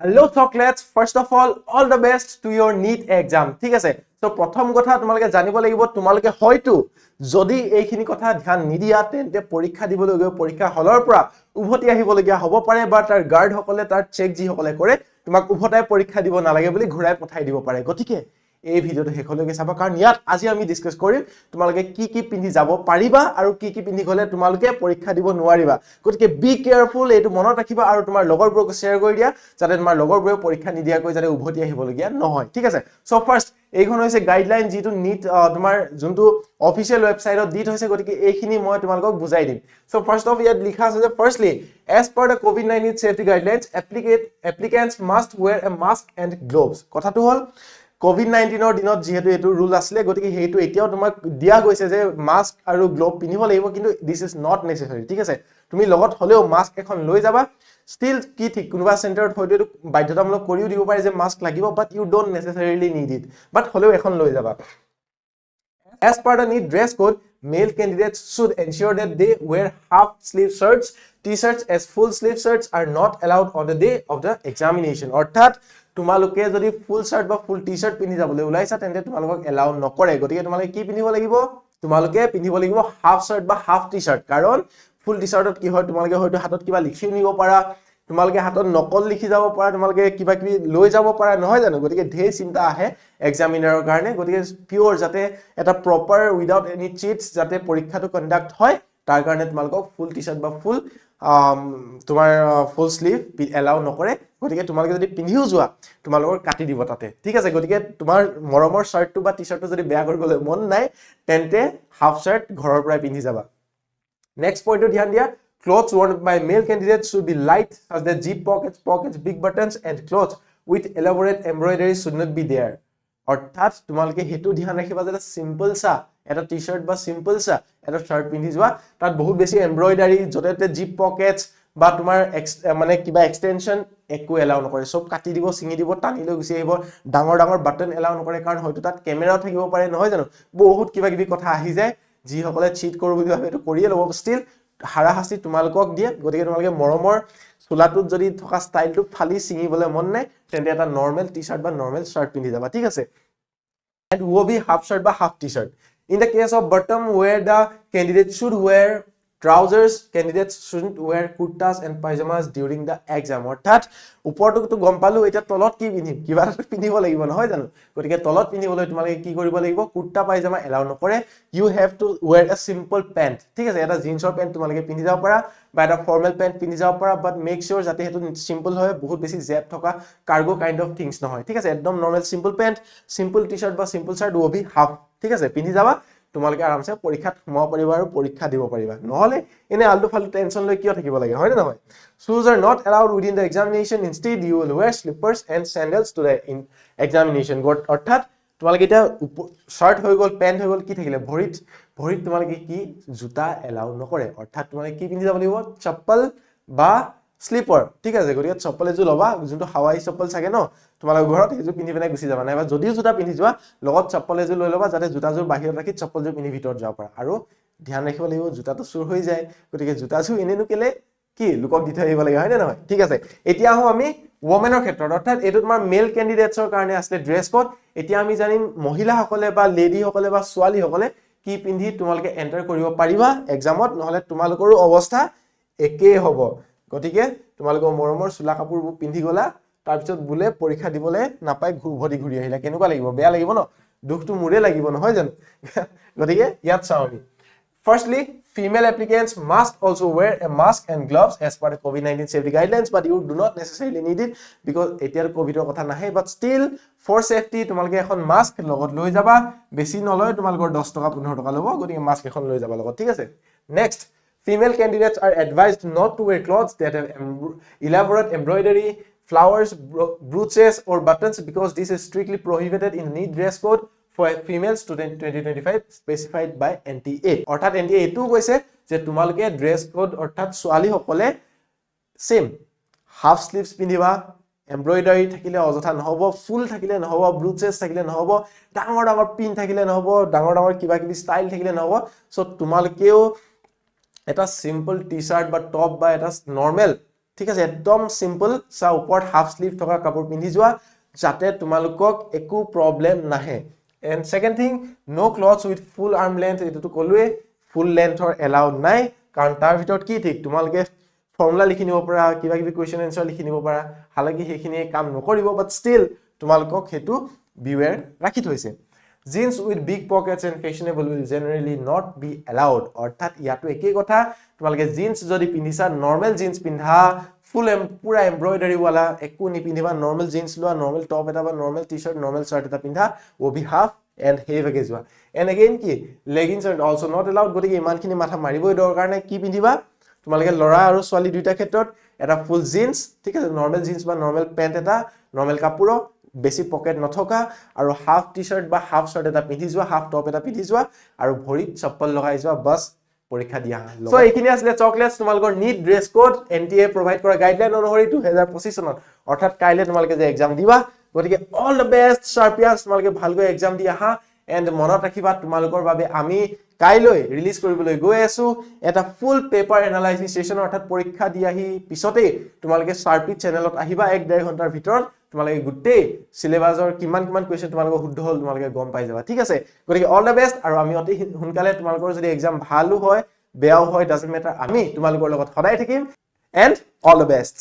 Hello chocolates, first of all the best to your NEET exam. ঠিক আছে, so প্ৰথম কথা তোমালোকে জানিব লাগিব তোমালোকে হয়তো যদি এইখিনি কথা ধ্যান নিদিয়া তেন্তে পৰীক্ষা দিবলৈ গৈ পৰীক্ষা হলৰ পৰা উভতি আহিবলগীয়া হ'ব পাৰে বা তাৰ গাৰ্ড সকলে তাৰ চেক যি সকলে কৰে তোমাক উভতাই পৰীক্ষা দিব নালাগে বুলি ঘূৰাই পঠাই দিব পাৰে। গতিকে এই ভিডিওটো শেষলৈকে চাবা কাৰণ ইয়াত আজি আমি ডিসকাস কৰিম তোমালোকে কি পিন্ধি যাব পাৰিবা আৰু কি পিন্ধি গলে তোমালোকে পৰীক্ষা দিব নোৱাৰিবা। গতিকে বি কেয়াৰফুল, এইটো মনত ৰাখিবা আৰু তোমাৰ লগৰবোৰক শেয়াৰ কৰি দিয়া যাতে তোমাৰ লগৰবোৰে পৰীক্ষা নিদিয়াকৈ যাতে উভতি আহিবলগীয়া নহয়। ঠিক আছে, সো ফাৰ্স্ট এইখন হৈছে গাইডলাইন যিটো নিট তোমাৰ যোনটো অফিচিয়েল ওয়েবসাইটত দি থৈছে। গতিকে এইখিনি মই তোমালোকক বুজাই দিম। সো ফাৰ্স্ট অফ ইয়াত লিখা আছে যে ফাৰ্স্টলি as per the COVID-19 safety guidelines applicants must wear a mask and gloves। কথাটো হল COVID-19 দিনত যেহেতু এটো রুল আসলে গতিকে হেতু এতিয়াও তোমাক দিয়া গৈছে যে মাস্ক আৰু গ্লোভ পিন্ধিব লাগিব, কিন্তু দিস ইজ নট নেসেসারি। ঠিক আছে, তুমি লগত হলেও মাস্ক এখন লৈ যাবা। স্টিল কি ঠিক কোনোবা সেন্টাৰত হয়তো এটো বাধ্যতামূলক কৰিও দিব পাৰে যে মাস্ক লাগিব, but you don't necessarily need it, but হলেও এখন লৈ যাবা। As per the NEET dress code, male candidates should ensure that they wear half-sleeve shirts, t-shirts, as full-sleeve shirts are not allowed on the day of the examination। অৰ্থাৎ তোমালোকে যদি ফুল shirt বা ফুল T-shirt পিন্ধি যাবলৈ ওলাইছা তেন্তে তোমালোকক এলাউ নকৰে। গতিকে তোমালোকে কি পিন্ধিব লাগিব? তোমালোকে পিন্ধিব লাগিব হাফ শাৰ্ট বা হাফ টি-শাৰ্ট। কাৰণ ফুল টি-শাৰ্টত কি হয় তোমালোকে হয়তো হাতত কিবা লিখিও নিব পাৰা, তোমালোকে হাতত নকল লিখি যাব পাৰা, তোমালোকে কিবা কিবি লৈ যাব পাৰা, নহয় জানো? গতিকে ঢেৰ চিন্তা আহে এক্সামিনাৰৰ কাৰণে। গতিকে পিওৰ যাতে এটা প্ৰপাৰ উইদাউট এনি চিটস যাতে পৰীক্ষাটো কন্ডাক্ট হয় তাৰ কাৰণে তোমালোকক ফুল টি-শাৰ্ট বা ফুল তোমাৰ ফুল স্লিভ এলাউ নকৰে। গতিকে তোমালোকে যদি পিন্ধিও যোৱা তোমালোকৰ কাটি দিব তাতে। ঠিক আছে, গতিকে তোমাৰ মৰমৰ শাৰ্টটো বা টি-শাৰ্টটো যদি বেয়া কৰিবলৈ মন নাই তেন্তে হাফ শাৰ্ট ঘৰৰ পৰাই পিন্ধি যাবা। নেক্সট পইণ্টটো ধ্যান দিয়া, clothes worn by male candidates should be light such that zip pockets, big buttons and clothes with elaborate embroidery should not be there। অৰ্থাৎ তোমালোকে হেতু ধ্যান ৰাখিবা যে সিম্পল সা এটা টি-শাৰ্ট বা সিম্পল সা এটা শাৰ্ট পিন্ধি যোৱা, তাত বহুত বেছি এমব্ৰয়ডাৰী যতে জিপ পকেটস বা তোমাৰ মানে কিবা এক্সটেনশন একো এলাউ নকৰে, সব কাটি দিব, ছিঙি দিব, টানি লৈ গুচি আহিব। ডাঙৰ বাটন এলাউ নকৰে কাৰণ হয়তো তাত কেমেৰাও থাকিব পাৰে, নহয় জানো? বহুত কিবা কিবি কথা আহি যায়, যিসকলে চিট কৰো বুলি ভাবে এইটো কৰিয়ে ল'ব। ষ্টিল হাৰাশাস্তি তোমালোকক দিয়ে। গতিকে তোমালোকে মৰমৰ চোলাটোত যদি থকা ষ্টাইলটো ফালি ছিঙিবলৈ মন নাই তেন্তে এটা নৰ্মেল টি-শাৰ্ট বা নৰ্মেল শার্ট পিন্ধি যাবা। ঠিক আছে, and would be half shirt বা half t-shirt। In the case of bottom where the candidate should wear trousers, candidates shouldn't wear kurtas and pajamas during the exam। অৰ্থাৎ ওপৰটো গম পালো, এতিয়া তলত কি পিন্ধিম? কিবা এটা পিন্ধিব লাগিব, নহয় জানো? গতিকে তলত পিন্ধিবলৈ তোমালোকে কি কৰিব লাগিব? কুৰ্তা পায়জামা এলাউ নকৰে। You have to wear a simple pant। ঠিক আছে, এটা জিন্সৰ পেন্ট তোমালোকে পিন্ধি যাব পাৰা বা এটা ফৰ্মেল পেন্ট পিন্ধি যাব পাৰা, বাট মেক শিওৰ যাতে সেইটো সিম্পল হয়, বহুত বেছি জেপ থকা কাৰ্গো কাইন্ড অফ থিংস নহয়। ঠিক আছে, একদম normal simple pant, simple T-shirt বা simple shirt will be half। ঠিক আছে, পিন্ধি যাবা, তোমালোকে আৰামছে পৰীক্ষাত সোমাব পাৰিবা আৰু পৰীক্ষা দিব পাৰিবা। নহলে এনে আলটু ফালটু টেনশন লৈ কিয় থাকিব লাগে, হয় নে নহয়? Shoes are not allowed within the examination, instead you will wear slippers and sandals to the examination। অৰ্থাৎ তোমালোকে এতিয়া শাৰ্ট হৈ গল, পেন্ট হৈ গল, কি থাকিলে? ভৰিত তোমালোকে কি জোতা এলাউ নকৰে। অৰ্থাৎ তোমালোকে কি পিন্ধি যাব লাগিব? চপ্পল বা স্লিপাৰ। ঠিক আছে, গতিকে চপ্পল এযোৰ ল'বা, যোনটো হাৱাই চপ্পল চাগে ন তোমালোকৰ ঘৰত, সেইযোৰ পিন্ধি পেলাই গুচি যাবা। নাইবা যদিও জোতা পিন্ধি যোৱা লগত চপ্পল এযোৰ লৈ ল'বা যাতে জোতাযোৰ বাহিৰত ৰাখি চপ্পলযোৰ পিন্ধি ভিতৰত যাব পাৰা। আৰু ধ্যান ৰাখিব লাগিব জোতাটো চুৰ হৈ যায়, গতিকে জোতাযোৰ এনেনো কেলে কি লোকক দি থৈ আহিব লাগে, হয় নে নহয়? ঠিক আছে, এতিয়া আহো আমি ওমেনৰ ক্ষেত্ৰত। অৰ্থাৎ এইটো তোমাৰ মেল কেণ্ডিডেটছৰ কাৰণে আছিলে ড্ৰেছ কোড। এতিয়া আমি জানিম মহিলাসকলে বা লেডিসকলে বা ছোৱালীসকলে কি পিন্ধি তোমালোকে এন্টাৰ কৰিব পাৰিবা এক্সামত, নহলে তোমালোকৰো অৱস্থা একেই হ'ব। গতিকে তোমালোকৰ মৰমৰ চোলা কাপোৰবোৰ পিন্ধি গলা, তাৰপিছত বোলে পৰীক্ষা দিবলৈ নাপাই উভতি ঘূৰি আহিলা, কেনেকুৱা লাগিব? বেয়া লাগিব ন? দুখটো মোৰে লাগিব, নহয় জানো? গতিকে ইয়াত চাওঁ আমি। Firstly, female applicants must also wear a mask and gloves as per the COVID-19 safety guidelines, but you do not necessarily need it because এতিয়াৰ কোভিডৰ কথা নাহে, but still for safety তোমালোকে এখন মাস্ক লগত লৈ যাবা। বেছি নলয়, তোমালোকৰ 10 টকা 15 টকা ল'ব, গতিকে মাস্ক এখন লৈ যাবা লগত। ঠিক আছে, next, female candidates are advised not to wear clothes that have elaborate embroidery, flowers, brooches or buttons because this is strictly prohibited in NEET dress code for a female student 2025 specified by NTA। অৰ্থাৎ NTA এইটো কৈছে যে তোমালোকে dress code অৰ্থাৎ ছোৱালী সকলে same half sleeves পিন্ধিবা, embroidery থাকিলে অযথা নহব, ফুল থাকিলে নহব, ব্লুচেছ থাকিলে নহব, ডাঙৰ পিন থাকিলে নহব, ডাঙৰ কিবা কিবি ষ্টাইল থাকিলে নহব। সো তোমালোকেও এটা সিম্পল টি-শার্ট বা টপ বা এটা নৰ্মেল ঠিক আছে একদম সিম্পল চা ওপৰত হাফ স্লিভ থকা কাপোৰ পিন্ধি যোৱা যাতে তোমালোকক একো প্ৰবলেম নাহে and second thing no clothes with full arm length এটোটো কলোৱে ফুল লেন্থৰ এলাউড নাই কাৰণ তাৰ ভিতৰত কি ঠিক তোমালোকে ফৰ্মুলা লিখি নিব পাৰা কিবা কিবি কোৱেশ্চন এনসাৰ লিখি নিব পাৰা হালাকি সেইখিনি কাম নকৰিব বাট ষ্টিল তোমালোকক হেতু বিৱেৰ ৰাখি থৈছে Jeans with big pockets and fashionable will generally not be allowed. অৰ্থাৎ ইয়াতো একেই কথা তোমালোকে জিন্স যদি পিন্ধিছা নৰ্মেল জিন্স পিন্ধা ফুল পুৰা এমব্ৰয়ডাৰী वाला একো নিপিন্ধিবা নৰ্মেল জিন্স লোৱা নৰ্মেল টপ এটা বা নৰ্মেল টি-শাৰ্ট নৰ্মেল শাৰ্ট এটা পিন্ধা ও বি হাফ এণ্ড হেভকে যোৱা এণ্ড এগেইন কি leggings R also not allowed গতিকে ইমানখিনি মাথা মাৰিবই দৰকাৰ নাই কি পিন্ধিবা তোমালোকে লৰা আৰু ছোৱালী দুইটা ক্ষেত্ৰত এটা ফুল জিন্স ঠিক আছে নৰ্মেল জিন্স বা নৰ্মেল পেন্ট এটা নৰ্মেল কাপোৰ বেছি পকেট নথকা আৰু হাফ টি-শাৰ্ট বা হাফ শাৰ্ট এটা পিন্ধি যোৱা হাফ টপ এটা পিন্ধি যোৱা আৰু ভৰিত চপ্পল লগাই যোৱা বাস পৰীক্ষা দিয়া সো এইখিনি আসলে চকলেটস তোমালোকৰ NEET dress code NTA provide কৰা গাইডলাইন অনুসৰি 2025 চনত অৰ্থাৎ কাইলে তোমালোকে যে এক্সাম দিবা গতিকে অল দ্য বেষ্ট শাৰ্পিয়ানছ তোমালোকে ভালকৈ এক্সাম দি আহা এণ্ড মনত ৰাখিবা তোমালোকৰ বাবে আমি কাইলৈ ৰিলিজ কৰিবলৈ গৈ আছো এটা ফুল পেপাৰ এনালাইসিস সেশন অৰ্থাৎ পৰীক্ষা দি আহি পিছতে তোমালোকে শাৰ্পি চেনেলত আহিবা 1.5 ঘণ্টাৰ ভিতৰত তোমালোকে গুটেই সিলেবাসৰ কিমান কোৱেশ্চন তোমালোকৰ শুদ্ধ হল তোমালোকে গম পাই যাবা ঠিক আছে গতিকে অল দ্য বেষ্ট আৰু আমি অতি হুনকালে তোমালোকৰ যদি এক্সাম ভালো হয় বেয়াও হয় ডাজন্ট মেটাৰ আমি তোমালোকৰ লগত সদায় থাকিম এণ্ড অল দ্য বেষ্ট